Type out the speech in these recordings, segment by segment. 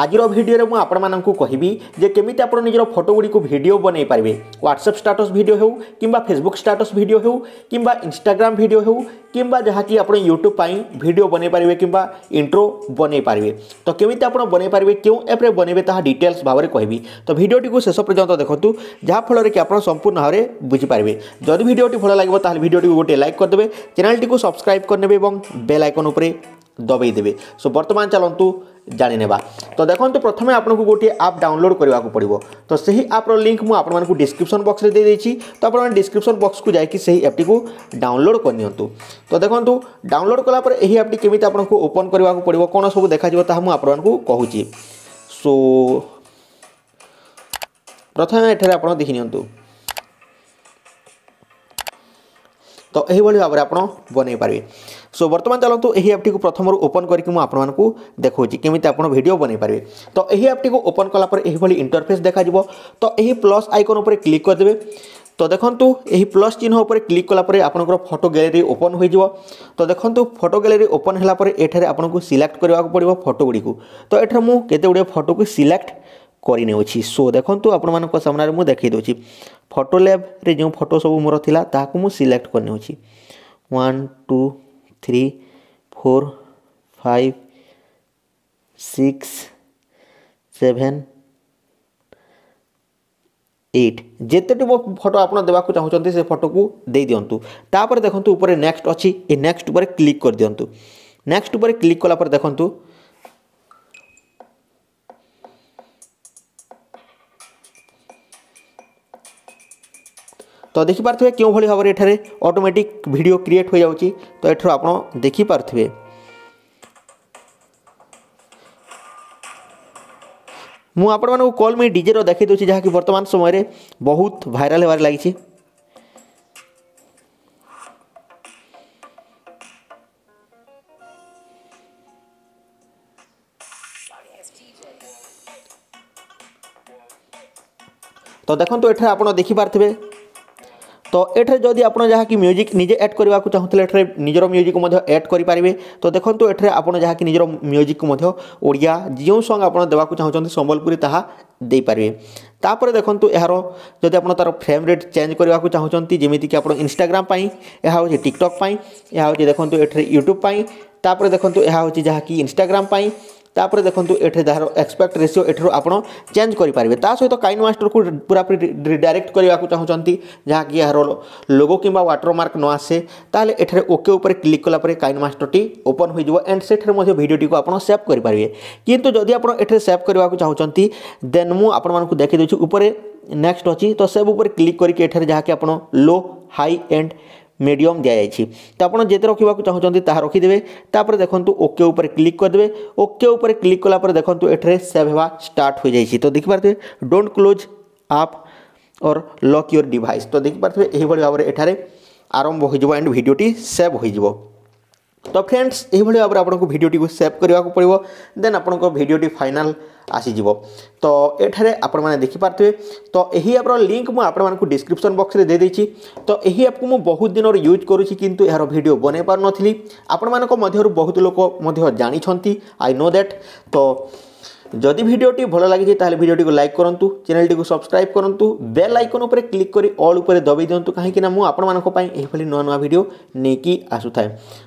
आजिर video में आपको कहबी जे केमिति आपण निजर फोटो गुड़ी को वीडियो बनै पारे व्हाट्सएप स्टेटस वीडियो हो किंबा फेसबुक स्टेटस वीडियो हो किंबा इंस्टाग्राम वीडियो हो किंबा जहाँकि आप यूट्यूब पाई वीडियो बनै पारे किंबा इंट्रो बनै पारे तो केमिति आपण बनै पारे क्यों एप रे बनैबे ताहा डिटेल्स भाव में कहबी तो वीडियोटी को शेष पर्यंत देखंतु जहाँ फल कि आप संपूर्ण भाव में बुझीपारे जदि वीडियोटी भल लगे ताहले वीडियोटी को गोटे लाइक करदे चैनल को सब्सक्राइब करने और बेल आइकन उपरे दबाई देवे सो वर्तमान चलतु जानी नेबा तो देखो प्रथम आपको गोटे आप डाउनलोड करने को पड़ो तो सही आप्र लिंक मुझे आपको डिस्क्रिप्शन बॉक्स में दे देछि तो आप डिस्क्रिप्शन बॉक्स को जाकि सही ऐपटी को डाउनलोड करनी तो देखो डाउनलोड कलापर यही ऐपटी केमिति आपको ओपन करने को पड़ो कौन सब देखा मुझे आपको कहूँ सो प्रथम एठारे आप देखि नियंतु तो यही भाव में आप बन पारे सो वर्तमान चलतु यही ऐपटी को प्रथम ओपन करके मुझे देखा केमी आप वीडियो बन पारे तो यही ऐपटी को ओपन कलापर यही इंटरफेस देखा तो यही प्लस आइकन उपर क्लिक करदे तो देखो यही प्लस चिन्ह उपर क्लिक कलापर आपंकर फोटो गैलरी ओपन हो तो देखो फोटो गैलरी ओपन होगापर एठारे आपको सिलेक्ट करने को पड़ो फोटो गुड़ी को तो एठार मुझे केते गुड़े फोटो को सिलेक्ट करने सो देखो आपण सामने मुझे देखी दूसरी फोटो लैब रे जो फोटो सब मोर थिला ताकू मु सिलेक्ट करने 1 2 3 4 5 6 7 8 जेतेटी मो फोटो आपन देबा को चाहउचंती से फोटो को दे दियंतु तापर देखंतु ऊपर नेक्स्ट अछि ए नेक्स्ट ऊपर क्लिक कर दियंतु नेक्स्ट ऊपर क्लिक कला पर देखंतु तो देखिपारे क्यों भाई भाव में एठारे ऑटोमेटिक वीडियो क्रिएट हो जाउची तो एठरो आप देखिपारे मु आपण मानक कॉल में डीजे रो देखि दोची जहाँ कि वर्तमान समय रे बहुत वायरल होबार लागी तो देखो एठारे आप देखिपारे तो एठे जदि आप जहाँ कि म्यूजिक निजे ऐड करने को चाहूँगे एठे निजर म्यूजिक ऐड करेंगे तो देखो एठे आप जहाँ कि निजर म्यूजिक ओडिया जो सॉन्ग आप देवाक चाहते संबलपुरी ताहा दे पारे तापर देखो यार जदि आप तार फ्रेम रेट चेंज करने को चाहते जमीती कि आप इंस्टाग्राम यह हूँ टिकटॉक यह हूँ देखो एठे यूट्यूब तापर देखो यह हूँ जहाँ कि इंस्टाग्राम तापर देखो एठे जार एक्सपेक्ट रेशियो एठर आप चेंज करेंगे ता सहित काइन मास्टर को पूरा रिडायरेक्ट करने को चाहते जहाँ कि यार लोगो कि वाटरमार्क न आसे ताले एठरे ओके ऊपर क्लिक कलापर काइन मास्टर टी ओपन हो एंड से वीडियोटी को आप सेव करेंगे किंतु जदि आप एठरे सेव करने को चाहते देन मु आपको देखी दूसरी ऊपर नेक्स्ट अच्छी तो सेव ऊपर क्लिक करके एठरे जहाँ कि आप लो हाई एंड मीडियम दि जाइए तो आप जिते रखा चाहते ताहा रखिदे तापर देखो ओके ऊपर क्लिक करदे ओके ऊपर क्लिक कलापर देखो एठरे सेव होगा स्टार्ट हो जाइए तो देखिपारे डोंट क्लोज आप और लॉक योर डिवाइस तो देखिपारे यही भाव में एठारे आरंभ हो एंड वीडियोटी सेव हो तो फ्रेंड्स यही भाव में आपको वीडियोटी को सेव करने को पड़ो देन आपको वीडियोटी फाइनाल आसीज तो एठारे आपण मैंने देखिपारे तो यही ऐप्र लिंक मुझे आपको डिस्क्रिप्शन बॉक्स में दे देछि तो यही ऐप को मुझे बहुत दिन यूज करुँची किंतु यार वीडियो बनै पार नथिली आपण मानक मध्यरु बहुत लोक जानिछंती आई नो दैट तो जदि वीडियोटी भल लगी ताहले वीडियोटी को लाइक करूँ चैनल को सब्सक्राइब करूँ बेल आइकन उपर क्लिक करी ऑल उपर दबाई दिंतु कहीं मुझे आपण मानी नुआ नुआ वीडियो नहीं आसुए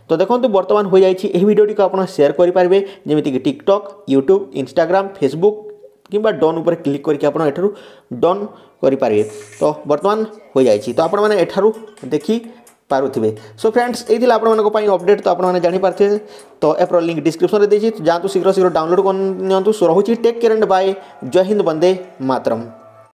तो देखो बर्तमान हो जाए यही वीडियोटी को आप शेयर करेंगे जमीक टिकटॉक यूट्यूब इंस्टाग्राम फेसबुक किंबा डन उपर क्लिक करके आप डन करेंगे तो बर्तमान हो जाए तो आपण मैंने देखी पारुथिबे सो फ्रेंड्स यही अपडेट तो आपने जानीपारे तो एप्र लिंक डिस्क्रिप्शन में देती जातु शीघ्र शीघ्र डाउनलोड कर सो रहुची टेक केयर एंड बाय जय हिंद वंदे मातरम।